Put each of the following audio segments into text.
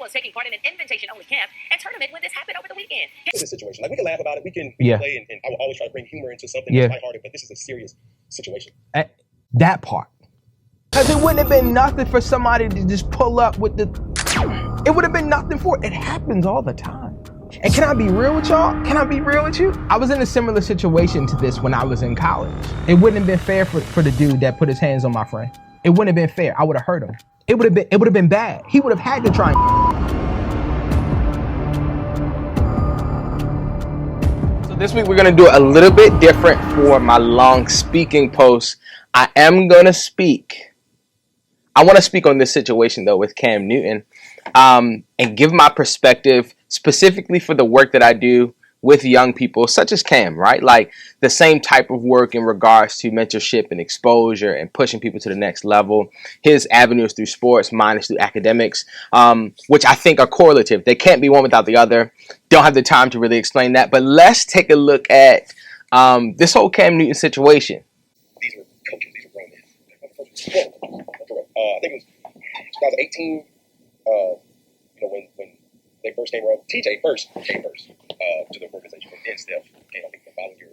was taking part in an invitation-only camp and tournament when this happened over the weekend. It's a situation. Like, we can laugh about it. We can play, and I will always try to bring humor into something that's lighthearted, but this is a serious situation. That part. Because it wouldn't have been nothing for somebody to just pull up with the... It would have been nothing for it. It happens all the time. And can I be real with y'all? Can I be real with you? I was in a similar situation to this when I was in college. It wouldn't have been fair for the dude that put his hands on my friend. It wouldn't have been fair. I would have hurt him. It would have been bad. He would have had to try. So this week we're gonna do a little bit different for my long speaking post. I am gonna speak. I want to speak on this situation though with Cam Newton, and give my perspective specifically for the work that I do with young people such as Cam, right? Like the same type of work in regards to mentorship and exposure and pushing people to the next level. His avenues through sports, mine is through academics, which I think are correlative. They can't be one without the other. Don't have the time to really explain that, but let's take a look at this whole Cam Newton situation. These were coaches, these were grown men. I think it was 2018, when they first came around. TJ first came to the organization, and then Steph came, I think, the following year.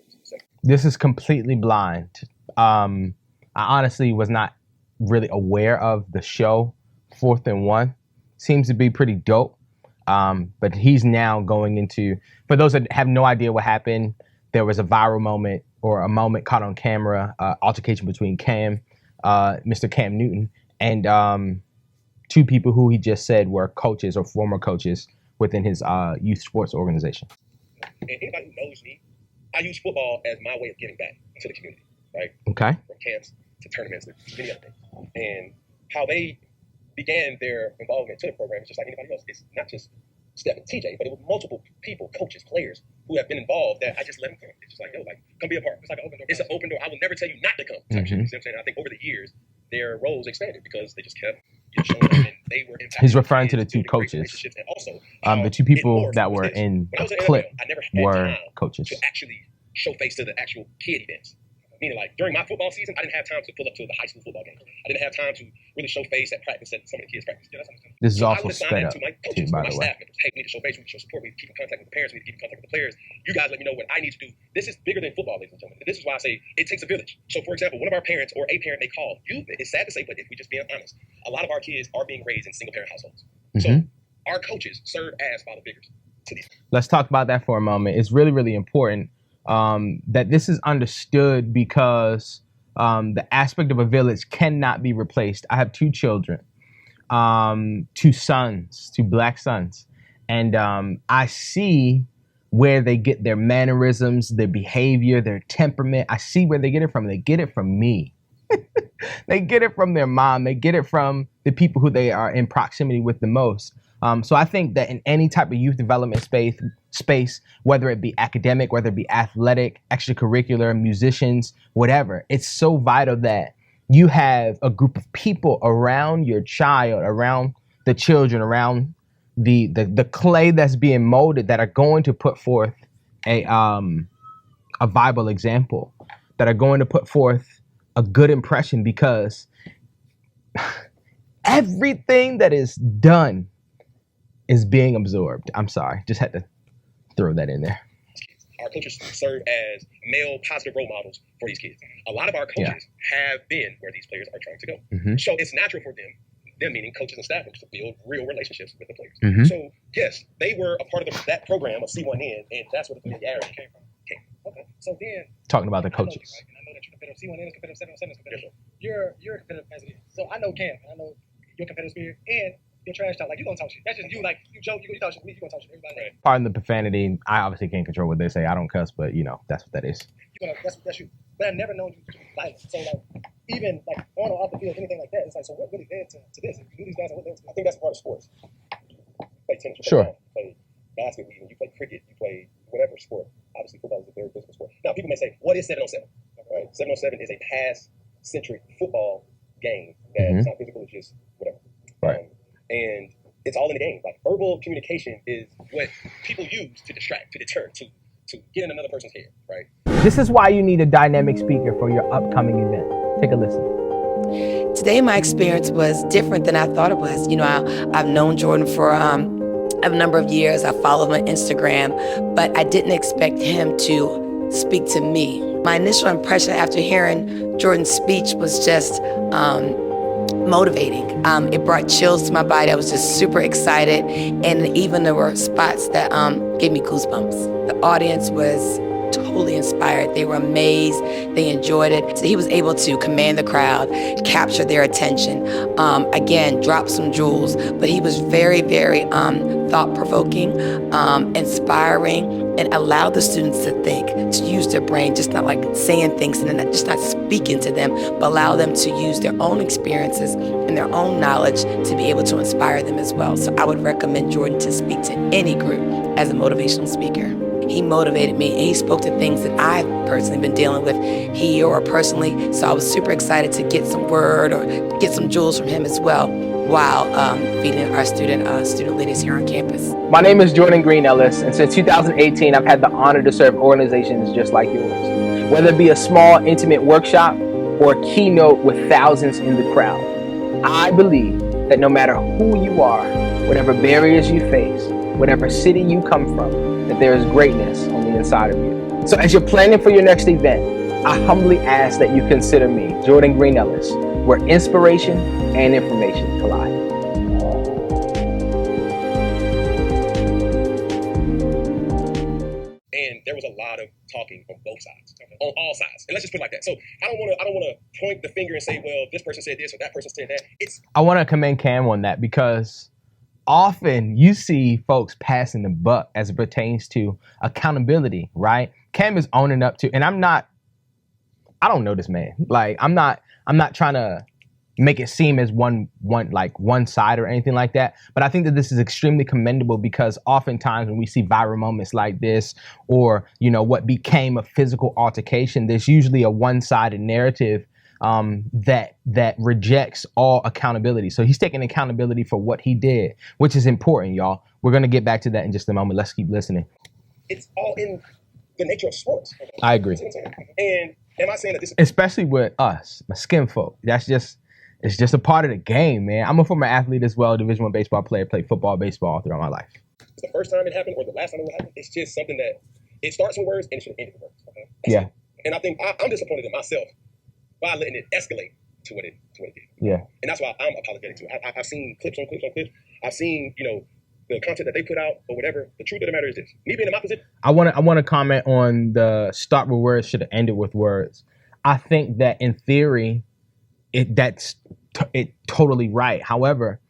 This is completely blind. I honestly was not really aware of the show 4th and 1. Seems to be pretty dope. But he's now going into, for those that have no idea what happened, there was a viral moment or a moment caught on camera, altercation between Mr. Cam Newton, and two people who he just said were coaches or former coaches within his youth sports organization. And anybody who knows me, I use football as my way of giving back to the community, right? Okay. From camps to tournaments to many other things. And how they began their involvement to the program is just like anybody else. It's not just Steph and TJ, but it was multiple people, coaches, players who have been involved that I just let them come. It's just like, like, come be a part. It's like an open door. It's an open door. I will never tell you not to come. You see what I'm saying? I think over the years, their roles expanded because they just kept showing up, and they were impacted. He's referring to the two coaches. And also, the two people that were in the clip were coaches. To actually show face to the actual kid events. Meaning, like, during my football season, I didn't have time to pull up to the high school football games. I didn't have time to really show face at practice at some of the kids' practice. This is also sped up, to my coaches, by my the way. staff members. Hey, we need to show face, we need to show support, we need to keep in contact with the parents, we need to keep in contact with the players. You guys let me know what I need to do. This is bigger than football, ladies and gentlemen. This is why I say it takes a village. So, for example, one of our parents or a parent they call you, it's sad to say, but if we just being honest, a lot of our kids are being raised in single-parent households. So our coaches serve as father figures to these. Let's talk about that for a moment. It's really, really important that this is understood because the aspect of a village cannot be replaced. I have 2 children, 2 sons, 2 black sons. And I see where they get their mannerisms, their behavior, their temperament. I see where they get it from. They get it from me. They get it from their mom. They get it from the people who they are in proximity with the most. So I think that in any type of youth development space, whether it be academic, whether it be athletic, extracurricular, musicians, whatever, it's so vital that you have a group of people around your child, around the children, around the clay that's being molded that are going to put forth a viable example, that are going to put forth a good impression, because everything that is done is being absorbed. I'm sorry, just had to throw that in there. Our coaches serve as male positive role models for these kids. A lot of our coaches have been where these players are trying to go. So it's natural for them meaning coaches and staff members, to build real relationships with the players. So yes, they were a part of that program of C1N, and that's where the familiarity came from. Okay, so then talking about the coaches. I know that you're competitive. C1N is competitive, 707 is competitive. You're a competitive as it is. So I know Cam, and I know your competitive spirit, and your trash talk. Like, you gonna talk shit. That's just you. Like, you joke, you talk shit to me, you gonna talk shit to everybody. Right. Pardon the profanity. I obviously can't control what they say. I don't cuss, but that's what that is. That's you. But I've never known you to be violent. So like, even like on or off the field, anything like that, it's like, so what really led to this? If you knew these guys, what led to this? I think that's a part of sports. You play tennis, you play basketball, you play cricket, you play whatever sport. Obviously, football is a very physical sport. Now, people may say, what is 707? Right? 707 is a pass-centric football game that's not physical, it's just whatever. Right. And it's all in the game. Like, verbal communication is what people use to distract, to deter, to get in another person's head, right? This is why you need a dynamic speaker for your upcoming event. Take a listen. Today, my experience was different than I thought it was. You know, I've known Jordan for a number of years. I follow him on Instagram, but I didn't expect him to speak to me. My initial impression after hearing Jordan's speech was just motivating. It brought chills to my body. I was just super excited, and even there were spots that gave me goosebumps. The audience was totally inspired. They were amazed. They enjoyed it. So he was able to command the crowd, capture their attention, again, drop some jewels, but he was very, very thought-provoking, inspiring, and allowed the students to think, to use their brain, just not like saying things and then just not speaking to them, but allow them to use their own experiences and their own knowledge to be able to inspire them as well. So I would recommend Jordan to speak to any group as a motivational speaker. He motivated me, and he spoke to things that I've personally been dealing with here or personally. So I was super excited to get some word or get some jewels from him as well while feeding our student leaders here on campus. My name is Jordan Green-Ellis, and since 2018, I've had the honor to serve organizations just like yours. Whether it be a small, intimate workshop or a keynote with thousands in the crowd, I believe that no matter who you are, whatever barriers you face, whatever city you come from, that there is greatness on the inside of you. So as you're planning for your next event, I humbly ask that you consider me, Jordan Green-Ellis, where inspiration and information collide. And there was a lot of talking on both sides, on all sides. And let's just put it like that. So I don't want to point the finger and say, well, this person said this or that person said that. I want to commend Cam on that, because often you see folks passing the buck as it pertains to accountability, right? Cam is owning up to, and I don't know this man. Like, I'm not trying to make it seem as one side or anything like that. But I think that this is extremely commendable, because oftentimes when we see viral moments like this, or, you know, what became a physical altercation, there's usually a one-sided narrative that rejects all accountability. So he's taking accountability for what he did, which is important, y'all. We're going to get back to that in just a moment. Let's keep listening. It's all in the nature of sports. I agree. And am I saying that this is... Especially with us, my skin folk. It's just a part of the game, man. I'm a former athlete as well, Division I baseball player, played football, baseball throughout my life. It's the first time it happened or the last time it happened. It's just something that it starts with words and it should end with words. Okay? Yeah. And I think I'm disappointed in myself by letting it escalate to what it did. Yeah. And that's why I'm apologetic to it. I've seen clips on clips on clips. I've seen, the content that they put out or whatever. The truth of the matter is this. Me being in my position. I want to comment on the start with words should have ended with words. I think that in theory, that's totally right. However,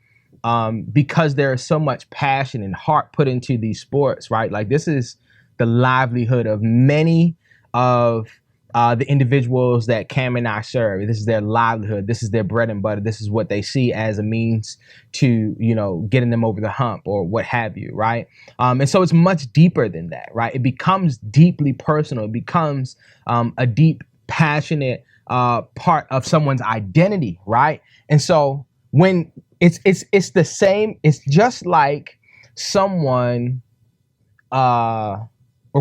because there is so much passion and heart put into these sports, right? Like, this is the livelihood of many of the individuals that Cam and I serve. This is their livelihood. This is their bread and butter. This is what they see as a means to, getting them over the hump or what have you, right? And so it's much deeper than that, right? It becomes deeply personal. It becomes a deep, passionate part of someone's identity, right? And so when it's the same, it's just like someone, or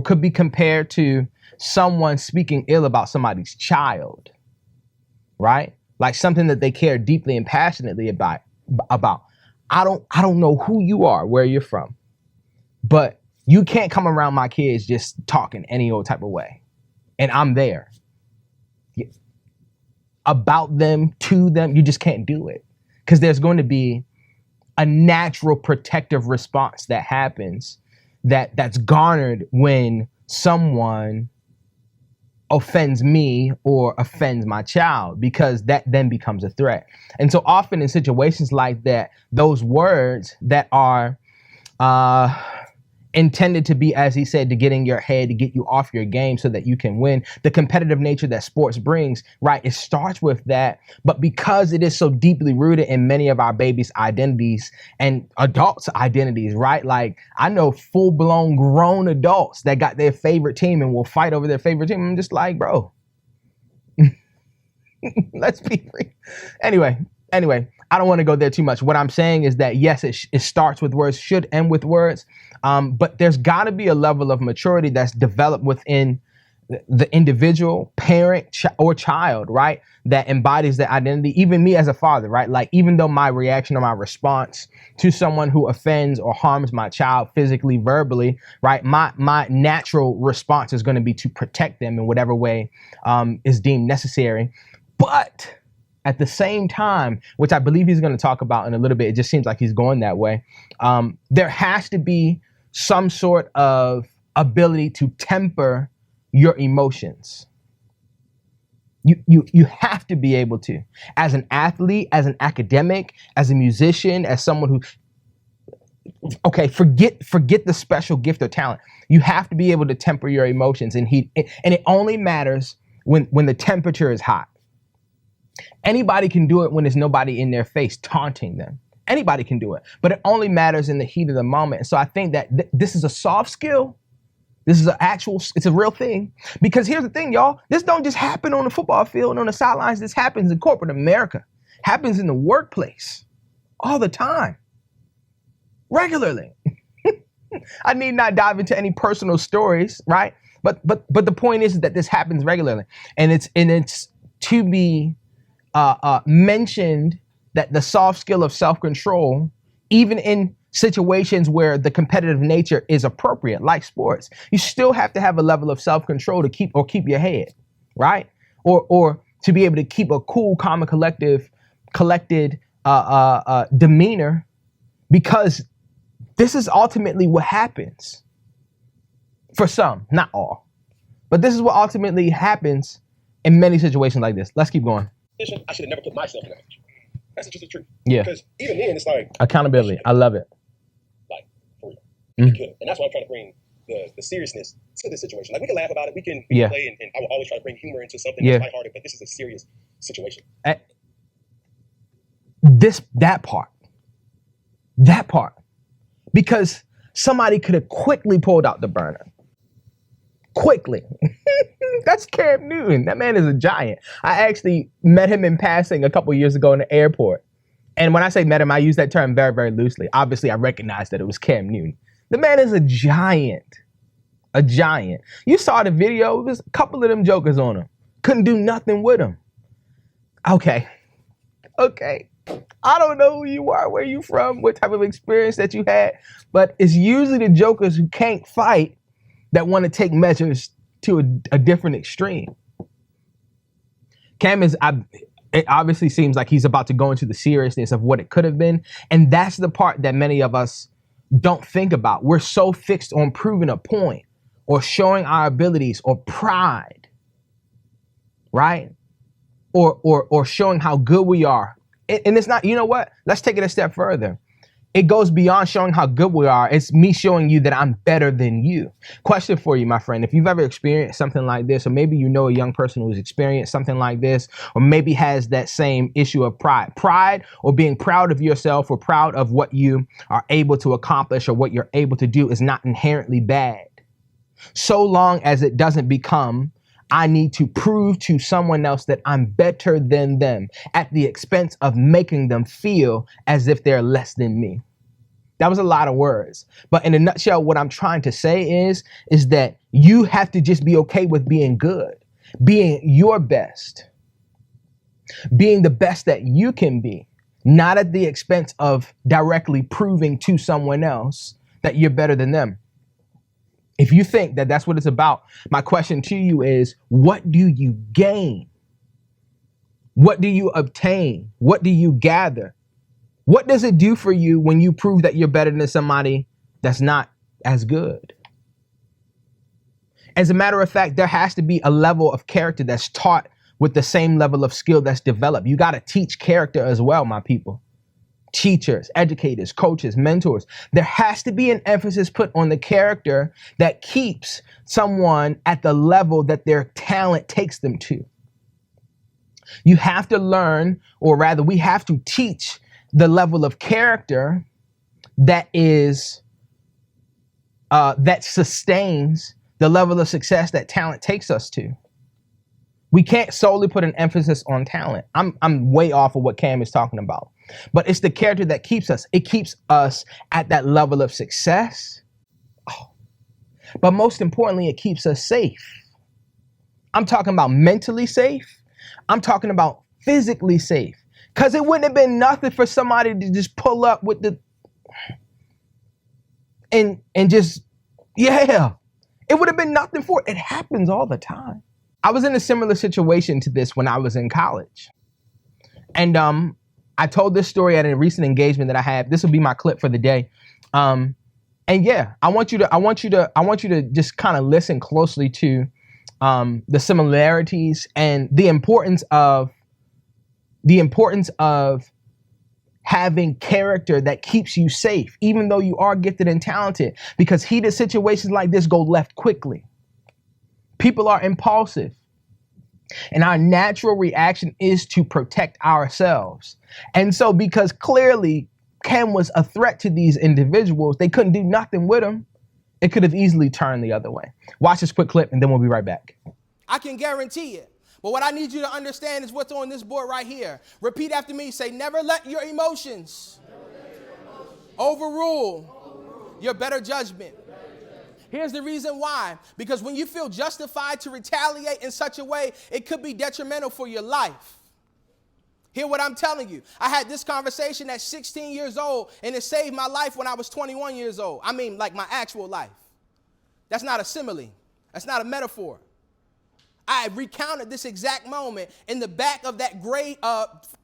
could be compared to someone speaking ill about somebody's child, right? Like something that they care deeply and passionately about. I don't know who you are, where you're from, but you can't come around my kids just talking any old type of way. And I'm there. About them, to them, you just can't do it. Because there's going to be a natural protective response that happens that's garnered when someone offends me or offends my child, because that then becomes a threat. And so often in situations like that, those words that are intended to be, as he said, to get in your head, to get you off your game so that you can win, the competitive nature that sports brings, right? It starts with that. But because it is so deeply rooted in many of our babies' identities and adults' identities, right? Like, I know full-blown grown adults that got their favorite team and will fight over their favorite team. I'm just like, bro, let's be free. Anyway, I don't want to go there too much. What I'm saying is that, yes, it starts with words, should end with words. But there's got to be a level of maturity that's developed within the individual, parent, or child, right, that embodies that identity. Even me as a father, right? Like, even though my reaction or my response to someone who offends or harms my child physically, verbally, right, my natural response is going to be to protect them in whatever way is deemed necessary. But at the same time, which I believe he's going to talk about in a little bit, it just seems like he's going that way. There has to be some sort of ability to temper your emotions. You have to be able to, as an athlete, as an academic, as a musician, as someone who, okay, forget the special gift or talent. You have to be able to temper your emotions, and it only matters when the temperature is hot. Anybody can do it when there's nobody in their face taunting them. Anybody can do it, but it only matters in the heat of the moment. And so I think that this is a soft skill. This is it's a real thing. Because here's the thing, y'all. This don't just happen on the football field and on the sidelines. This happens in corporate America. Happens in the workplace all the time. Regularly. I need not dive into any personal stories, right? But the point is that this happens regularly. And it's to be mentioned that the soft skill of self-control, even in situations where the competitive nature is appropriate, like sports, you still have to have a level of self-control to keep your head, right? Or to be able to keep a cool, calm, and collected demeanor, because this is ultimately what happens for some, not all, but this is what ultimately happens in many situations like this. Let's keep going. I should have never put myself in that position. That's just the truth. Yeah. Because even then, it's like accountability. I love it. Like, for real. Mm-hmm. And that's why I'm trying to bring the seriousness to this situation. Like, we can laugh about it. We can play, and I will always try to bring humor into something that's lighthearted, but this is a serious situation. That part. Because somebody could have quickly pulled out the burner. Quickly. That's Cam Newton. That man is a giant. I actually met him in passing a couple years ago in the airport. And when I say met him, I use that term very, very loosely. Obviously, I recognized that it was Cam Newton. The man is a giant. A giant. You saw the video. There's a couple of them jokers on him. Couldn't do nothing with him. Okay. I don't know who you are, where you from, what type of experience that you had, but it's usually the jokers who can't fight that want to take measures to a different extreme. Cam it obviously seems like he's about to go into the seriousness of what it could have been. And that's the part that many of us don't think about. We're so fixed on proving a point or showing our abilities or pride, right? Or showing how good we are. And it's not, you know what? Let's take it a step further. It goes beyond showing how good we are. It's me showing you that I'm better than you. Question for you, my friend. If you've ever experienced something like this, or maybe you know a young person who's experienced something like this, or maybe has that same issue of pride, or being proud of yourself or proud of what you are able to accomplish or what you're able to do is not inherently bad. So long as it doesn't become, I need to prove to someone else that I'm better than them at the expense of making them feel as if they're less than me. That was a lot of words. But in a nutshell, what I'm trying to say is that you have to just be okay with being good, being your best, being the best that you can be, not at the expense of directly proving to someone else that you're better than them. If you think that that's what it's about, my question to you is, what do you gain? What do you obtain? What do you gather? What does it do for you when you prove that you're better than somebody that's not as good? As a matter of fact, there has to be a level of character that's taught with the same level of skill that's developed. You got to teach character as well, my people. Teachers, educators, coaches, mentors. There has to be an emphasis put on the character that keeps someone at the level that their talent takes them to. You have to learn, or rather, we have to teach the level of character that sustains the level of success that talent takes us to. We can't solely put an emphasis on talent. I'm way off of what Cam is talking about. But it's the character that keeps us. It keeps us at that level of success. Oh. But most importantly, it keeps us safe. I'm talking about mentally safe. I'm talking about physically safe. Because it wouldn't have been nothing for somebody to just pull up with the and just, yeah. It would have been nothing for it. It happens all the time. I was in a similar situation to this when I was in college. And I told this story at a recent engagement that I had. This will be my clip for the day. And yeah, I want you to just kind of listen closely to the similarities and the importance of having character that keeps you safe, even though you are gifted and talented, because heated situations like this go left quickly. People are impulsive, and our natural reaction is to protect ourselves. And so because clearly Cam was a threat to these individuals, they couldn't do nothing with him. It could have easily turned the other way. Watch this quick clip, and then we'll be right back. I can guarantee it. But what I need you to understand is what's on this board right here. Repeat after me. Say, never let your emotions overrule your better judgment. Here's the reason why. Because when you feel justified to retaliate in such a way, it could be detrimental for your life. Hear what I'm telling you. I had this conversation at 16 years old, and it saved my life when I was 21 years old. I mean, like my actual life. That's not a simile. That's not a metaphor. I recounted this exact moment in the back of that gray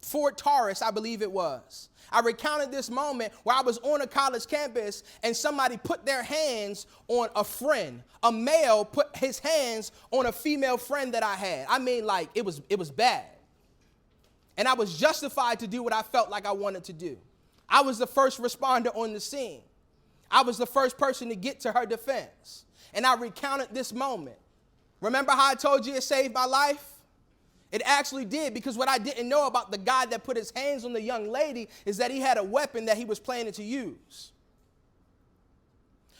Ford Taurus, I believe it was. I recounted this moment where I was on a college campus and somebody put their hands on a friend. A male put his hands on a female friend that I had. I mean, like, it was bad. And I was justified to do what I felt like I wanted to do. I was the first responder on the scene. I was the first person to get to her defense. And I recounted this moment. Remember how I told you it saved my life? It actually did, because what I didn't know about the guy that put his hands on the young lady is that he had a weapon that he was planning to use.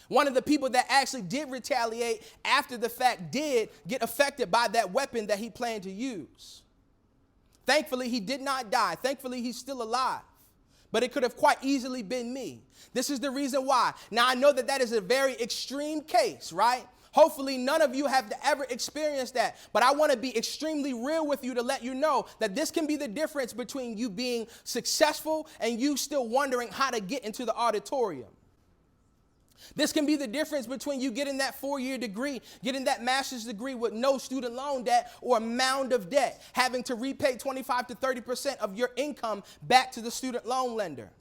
One of the people that actually did retaliate after the fact did get affected by that weapon that he planned to use. Thankfully, he did not die. Thankfully, he's still alive. But it could have quite easily been me. This is the reason why. Now, I know that that is a very extreme case, right? Hopefully, none of you have to ever experience that. But I want to be extremely real with you to let you know that this can be the difference between you being successful and you still wondering how to get into the auditorium. This can be the difference between you getting that 4-year degree, getting that master's degree with no student loan debt or a mound of debt, having to repay 25 to 30% of your income back to the student loan lender.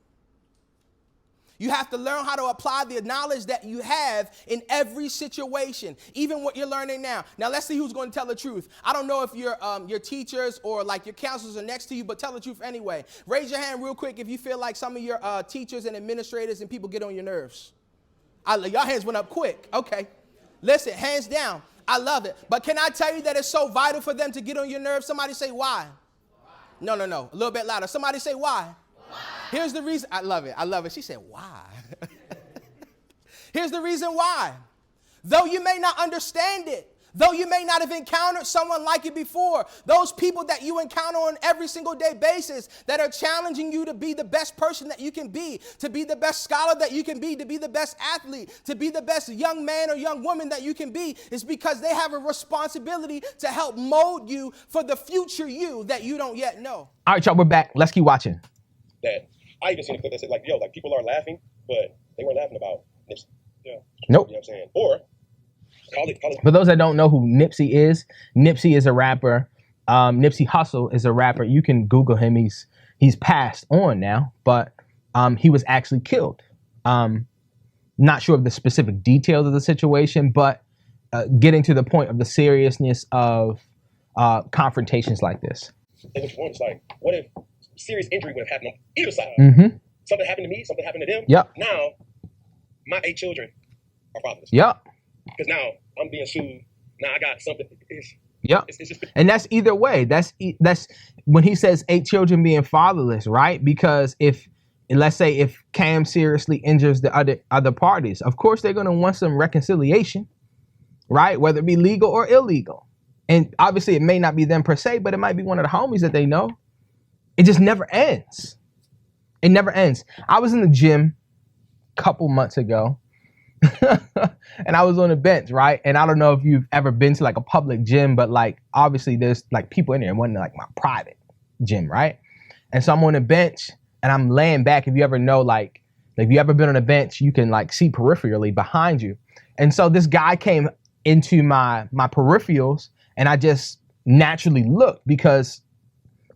You have to learn how to apply the knowledge that you have in every situation, even what you're learning now. Now, let's see who's going to tell the truth. I don't know if your teachers or like your counselors are next to you, but tell the truth anyway. Raise your hand real quick if you feel like some of your teachers and administrators and people get on your nerves. Y'all hands went up quick. Okay. Listen, hands down. I love it. But can I tell you that it's so vital for them to get on your nerves? Somebody say why? No. A little bit louder. Somebody say why? Here's the reason. I love it. She said, why? Here's the reason why. Though you may not understand it, though you may not have encountered someone like it before, those people that you encounter on every single day basis that are challenging you to be the best person that you can be, to be the best scholar that you can be, to be the best athlete, to be the best young man or young woman that you can be, is because they have a responsibility to help mold you for the future you that you don't yet know. All right, y'all, we're back. Let's keep watching. That I even seen a clip that said, like, yo, like, people are laughing, but they weren't laughing about Nipsey. Yeah. Nope. You know what I'm saying? Or call it. For those that don't know who Nipsey is a rapper. Nipsey Hussle is a rapper. You can Google him. He's passed on now, but he was actually killed. Not sure of the specific details of the situation, but getting to the point of the seriousness of confrontations like this. And which one is like, what if serious injury would have happened on either side? Mm-hmm. Something happened to me, something happened to them. Yep. Now, my 8 children are fatherless. Yep. Because now I'm being sued. Now I got something. Yep. It's just, and that's either way. That's when he says 8 children being fatherless, right? Because let's say if Cam seriously injures the other parties, of course they're going to want some reconciliation, right? Whether it be legal or illegal. And obviously it may not be them per se, but it might be one of the homies that they know. It just never ends. It never ends. I was in the gym a couple months ago, and I was on the bench, right? And I don't know if you've ever been to like a public gym, but like obviously there's like people in there. It wasn't like my private gym, right? And so I'm on the bench and I'm laying back. If you ever know, like if you ever been on a bench, you can like see peripherally behind you. And so this guy came into my peripherals, and I just naturally looked because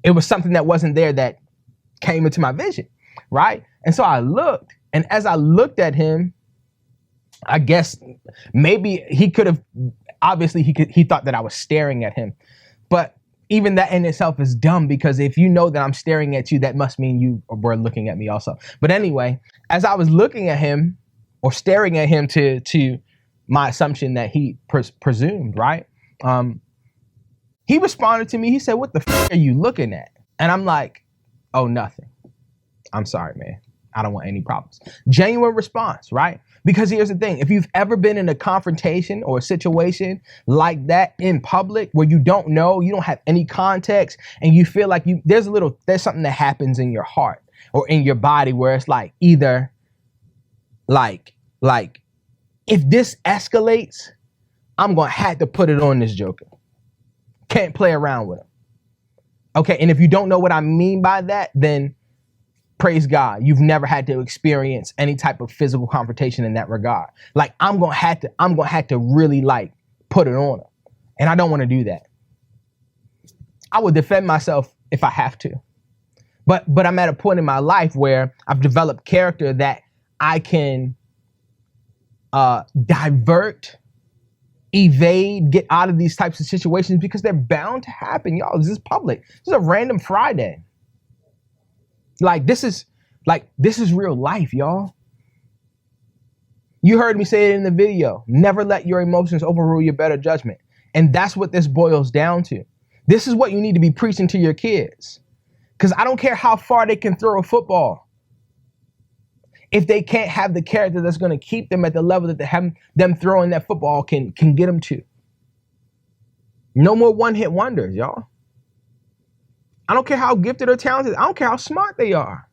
it was something that wasn't there that came into my vision, right? And so I looked, and as I looked at him, I guess maybe he could have, obviously he thought that I was staring at him. But even that in itself is dumb, because if you know that I'm staring at you, that must mean you were looking at me also. But anyway, as I was looking at him or staring at him to my assumption that he presumed, right? He responded to me. He said, "What the f are you looking at?" And I'm like, "Oh, nothing. I'm sorry, man. I don't want any problems." Genuine response, right? Because here's the thing. If you've ever been in a confrontation or a situation like that in public where you don't know, you don't have any context, and you feel like there's something that happens in your heart or in your body where it's like either like if this escalates, I'm going to have to put it on this joker. Can't play around with him. Okay, and if you don't know what I mean by that, then praise God, you've never had to experience any type of physical confrontation in that regard. Like I'm gonna have to really like put it on him, and I don't want to do that. I will defend myself if I have to, but I'm at a point in my life where I've developed character that I can divert, evade, get out of these types of situations because they're bound to happen, y'all. This is public. This is a random Friday. This is real life, y'all. You heard me say it in the video. Never let your emotions overrule your better judgment. And that's what this boils down to. This is what you need to be preaching to your kids. Because I don't care how far they can throw a football. If they can't have the character that's going to keep them at the level that them throwing that football can get them to. No more one-hit wonders, y'all. I don't care how gifted or talented. I don't care how smart they are.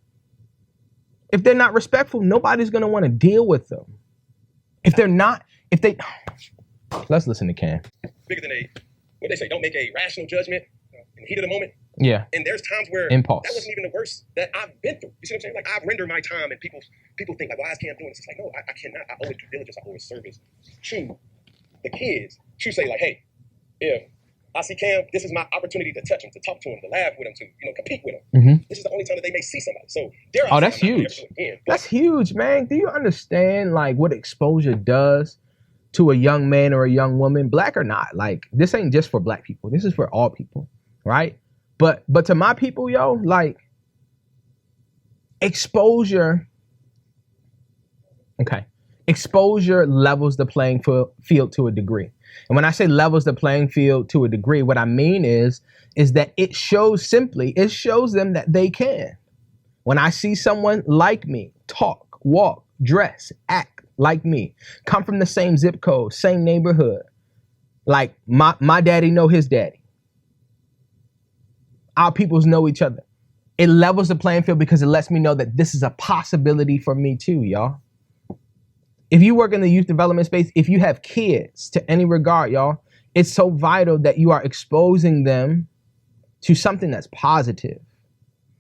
If they're not respectful, nobody's going to want to deal with them. Let's listen to Cam. Bigger than what they say, don't make a rational judgment in the heat of the moment. Yeah. And there's times where impulse. That wasn't even the worst that I've been through. You see what I'm saying? Like I've rendered my time, and people think like, why is Cam doing this? It's like, no, I cannot. I owe it due diligence. I owe it service to the kids. To say like, hey, if I see Cam, this is my opportunity to touch him, to talk to him, to laugh with him, to compete with him. Mm-hmm. This is the only time that they may see somebody. So that's huge. That's huge, man. Do you understand like what exposure does to a young man or a young woman, black or not? Like this ain't just for black people. This is for all people, right? But to my people, yo, like exposure. Okay. Exposure levels the playing field to a degree. And when I say levels the playing field to a degree, what I mean is that it shows them that they can. When I see someone like me, talk, walk, dress, act like me, come from the same zip code, same neighborhood, like my daddy know his daddy. Our peoples know each other. It levels the playing field because it lets me know that this is a possibility for me too, y'all. If you work in the youth development space, if you have kids to any regard, y'all, it's so vital that you are exposing them to something that's positive.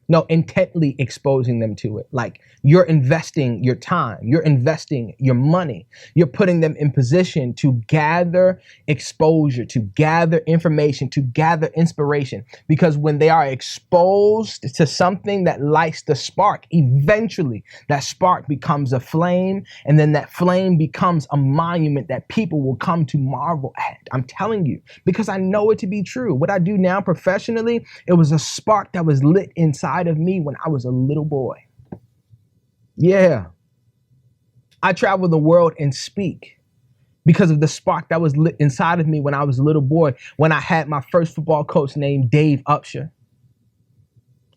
No, intently exposing them to it. Like you're investing your time, you're investing your money, you're putting them in position to gather exposure, to gather information, to gather inspiration. Because when they are exposed to something that lights the spark, eventually that spark becomes a flame, and then that flame becomes a monument that people will come to marvel at. I'm telling you, because I know it to be true. What I do now professionally, it was a spark that was lit inside of me when I was a little boy. Yeah. I travel the world and speak because of the spark that was lit inside of me when I was a little boy, when I had my first football coach named Dave Upshur.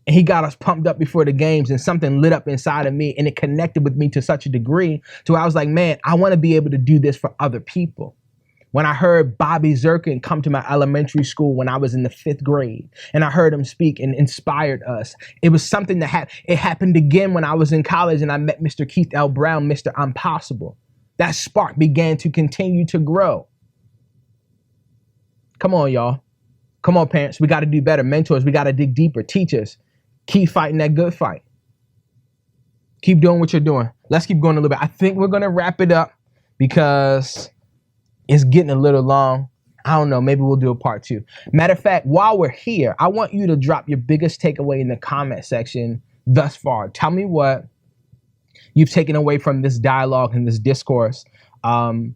And he got us pumped up before the games, and something lit up inside of me, and it connected with me to such a degree to where I was like, man, I want to be able to do this for other people. When I heard Bobby Zirkin come to my elementary school when I was in the 5th grade, and I heard him speak and inspired us, it was something that it happened again when I was in college and I met Mr. Keith L. Brown, Mr. I'm Possible. That spark began to continue to grow. Come on, y'all. Come on, parents. We got to do better. Mentors, we got to dig deeper. Teachers, keep fighting that good fight. Keep doing what you're doing. Let's keep going a little bit. I think we're going to wrap it up because it's getting a little long. I don't know. Maybe we'll do a part 2. Matter of fact, while we're here, I want you to drop your biggest takeaway in the comment section thus far. Tell me what you've taken away from this dialogue and this discourse and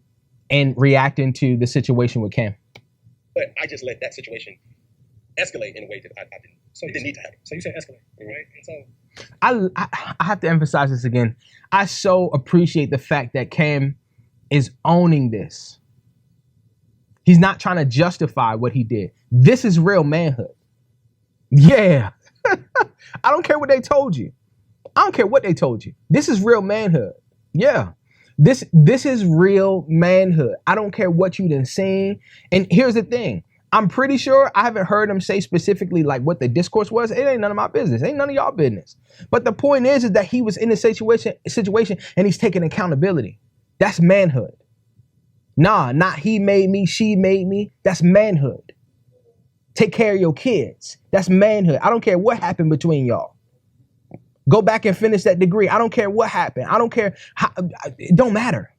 reacting to the situation with Cam. But I just let that situation escalate in a way that I didn't. So it didn't need to happen. So you said escalate, right? And so I have to emphasize this again. I so appreciate the fact that Cam is owning this. He's not trying to justify what he did. This is real manhood. Yeah. I don't care what they told you. I don't care what they told you. This is real manhood. Yeah. This is real manhood. I don't care what you done seen. And here's the thing. I'm pretty sure I haven't heard him say specifically like what the discourse was. It ain't none of my business. It ain't none of y'all business. But the point is that he was in a situation and he's taking accountability. That's manhood. Nah, not he made me, she made me. That's manhood. Take care of your kids. That's manhood. I don't care what happened between y'all. Go back and finish that degree. I don't care what happened. I don't care. It don't matter.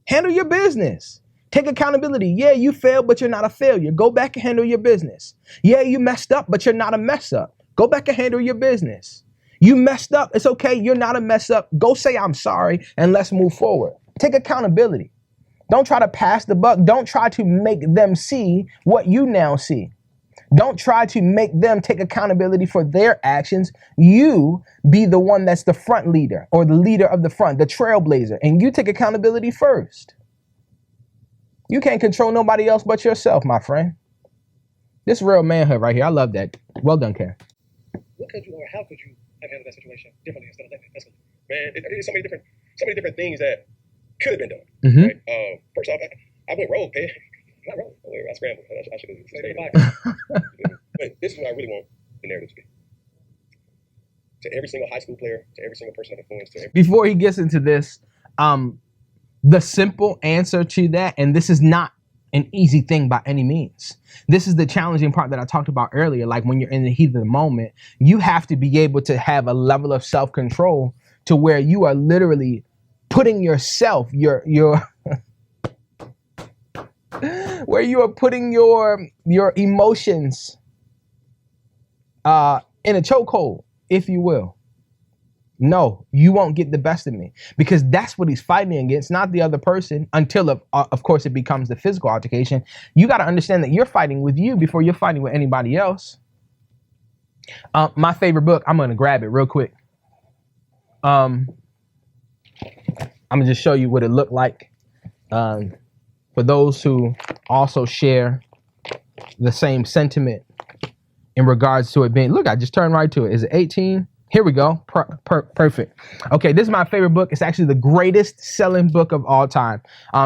Handle your business. Take accountability. Yeah, you failed, but you're not a failure. Go back and handle your business. Yeah, you messed up, but you're not a mess up. Go back and handle your business. You messed up. It's okay. You're not a mess up. Go say I'm sorry and let's move forward. Take accountability. Don't try to pass the buck. Don't try to make them see what you now see. Don't try to make them take accountability for their actions. You be the one that's the front leader or the leader of the front, the trailblazer, and you take accountability first. You can't control nobody else but yourself, my friend. This real manhood right here. I love that. Well done, Karen. what could you or how could you have handled that situation differently instead of letting it escalate? Man, there's so many different things that could have been done. Mm-hmm. Right? First off, I went rogue, man. Not rogue. I scrambled. I should have stayed in. But this is what I really want the narrative to be. To every single high school player, to every single person of influence, to every... Before he gets into this, the simple answer to that, and this is not an easy thing by any means. This is the challenging part that I talked about earlier. Like when you're in the heat of the moment, you have to be able to have a level of self-control to where you are literally putting yourself, where you are putting your emotions in a chokehold, if you will. No, you won't get the best of me, because that's what he's fighting against, not the other person, until of course it becomes the physical altercation. You got to understand that you're fighting with you before you're fighting with anybody else. My favorite book, I'm going to grab it real quick. I'm going to just show you what it looked like. For those who also share the same sentiment in regards to it being, look, I just turned right to it. Is it 18? Here we go. Perfect. Okay, this is my favorite book. It's actually the greatest selling book of all time.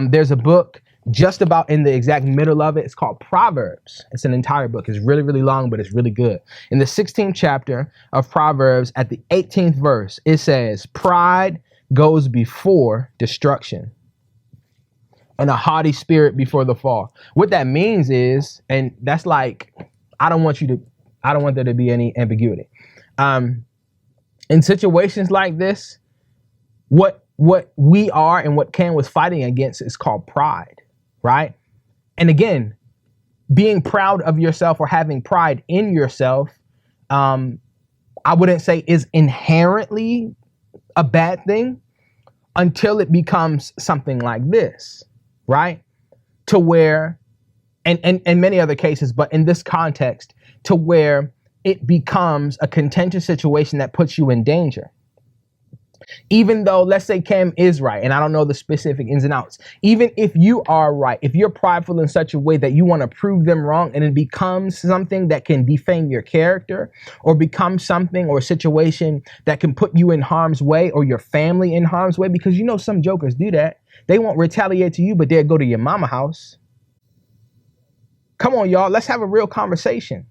There's a book just about in the exact middle of it. It's called Proverbs. It's an entire book. It's really, really long, but it's really good. In the 16th chapter of Proverbs, at the 18th verse, it says, "Pride goes before destruction, and a haughty spirit before the fall." What that means is, and that's like, I don't want there to be any ambiguity. In situations like this, what we are and what Ken was fighting against is called pride, right? And again, being proud of yourself or having pride in yourself, I wouldn't say is inherently a bad thing until it becomes something like this, right? To where, and many other cases, but in this context, to where it becomes a contentious situation that puts you in danger. Even though, let's say Cam is right, and I don't know the specific ins and outs, even if you are right, if you're prideful in such a way that you want to prove them wrong, and it becomes something that can defame your character, or become something or a situation that can put you in harm's way or your family in harm's way, because you know some jokers do that. They won't retaliate to you, but they'll go to your mama house. Come on, y'all, let's have a real conversation.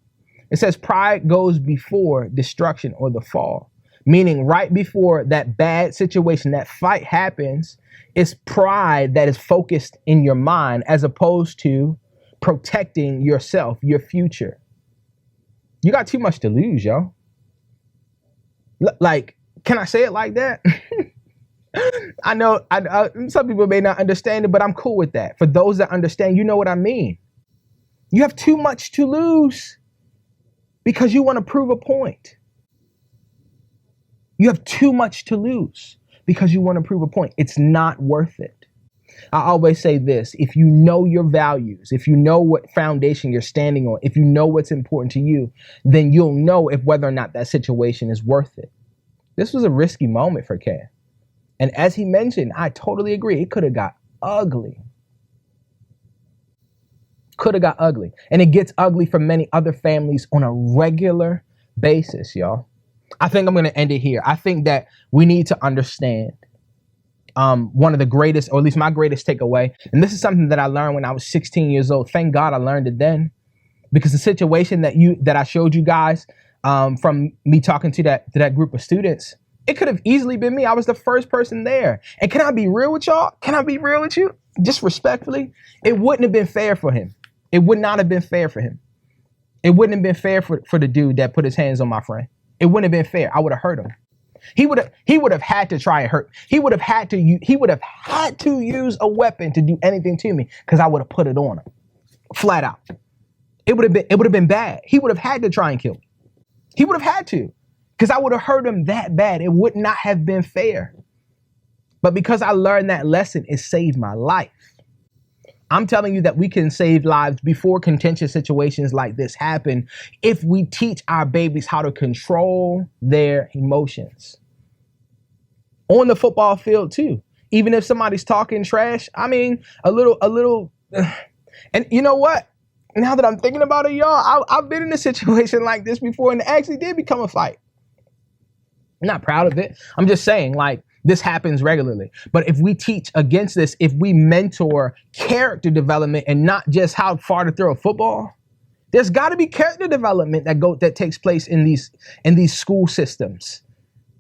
It says pride goes before destruction or the fall. Meaning right before that bad situation, that fight happens, it's pride that is focused in your mind as opposed to protecting yourself, your future. You got too much to lose, yo. Like, can I say it like that? I know some people may not understand it, but I'm cool with that. For those that understand, you know what I mean. You have too much to lose because you want to prove a point. You have too much to lose because you want to prove a point. It's not worth it. I always say this: if you know your values, if you know what foundation you're standing on, if you know what's important to you, then you'll know if whether or not that situation is worth it. This was a risky moment for Cam. And as he mentioned, I totally agree. It could have got ugly. Could have got ugly. And it gets ugly for many other families on a regular basis, y'all. I think I'm going to end it here. I think that we need to understand one of the greatest, or at least my greatest takeaway. And this is something that I learned when I was 16 years old. Thank God I learned it then. Because the situation that I showed you guys from me talking to that group of students, it could have easily been me. I was the first person there. And can I be real with y'all? Can I be real with you? Just respectfully, it wouldn't have been fair for him. It would not have been fair for him. It wouldn't have been fair for the dude that put his hands on my friend. It wouldn't have been fair. I would have hurt him. He would have had to try and hurt. He would have had to use a weapon to do anything to me because I would have put it on him. Flat out. It would have been bad. He would have had to try and kill me. He would have had to. Because I would have hurt him that bad. It would not have been fair. But because I learned that lesson, it saved my life. I'm telling you that we can save lives before contentious situations like this happen if we teach our babies how to control their emotions. On the football field too. Even if somebody's talking trash, I mean, a little. And you know what? Now that I'm thinking about it, y'all, I've been in a situation like this before and it actually did become a fight. I'm not proud of it. I'm just saying, like, this happens regularly. But if we teach against this, if we mentor character development and not just how far to throw a football, there's got to be character development that takes place in these school systems,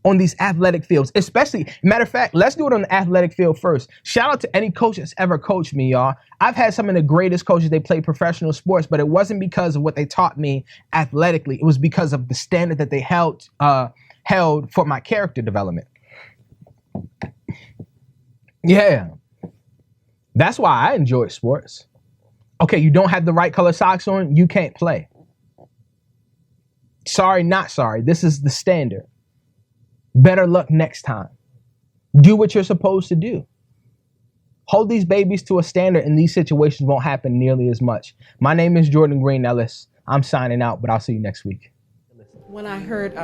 on these athletic fields. Especially, matter of fact, let's do it on the athletic field first. Shout out to any coach that's ever coached me, y'all. I've had some of the greatest coaches. They play professional sports, but it wasn't because of what they taught me athletically. It was because of the standard that they held for my character development. Yeah. That's why I enjoy sports. Okay, you don't have the right color socks on, you can't play. Sorry, not sorry. This is the standard. Better luck next time. Do what you're supposed to do. Hold these babies to a standard and these situations won't happen nearly as much. My name is Jordan Green-Ellis. I'm signing out, but I'll see you next week. When I heard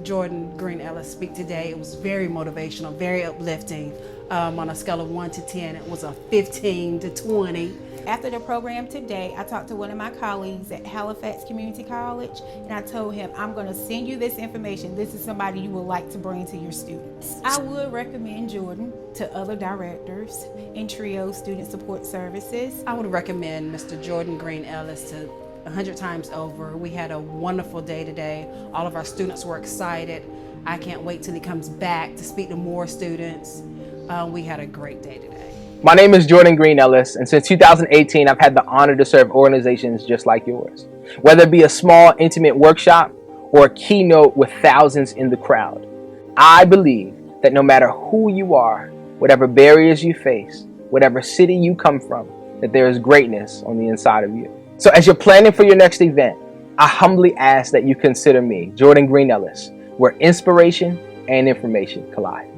Jordan Green-Ellis speak today, it was very motivational, very uplifting. On a scale of 1 to 10, it was a 15 to 20. After the program today, I talked to one of my colleagues at Halifax Community College, and I told him, I'm going to send you this information. This is somebody you would like to bring to your students. I would recommend Jordan to other directors in TRIO Student Support Services. I would recommend Mr. Jordan Green-Ellis to 100 times over. We had a wonderful day today. All of our students were excited. I can't wait till he comes back to speak to more students. We had a great day today. My name is Jordan Green-Ellis, and since 2018, I've had the honor to serve organizations just like yours. Whether it be a small, intimate workshop or a keynote with thousands in the crowd, I believe that no matter who you are, whatever barriers you face, whatever city you come from, that there is greatness on the inside of you. So as you're planning for your next event, I humbly ask that you consider me, Jordan Green-Ellis, where inspiration and information collide.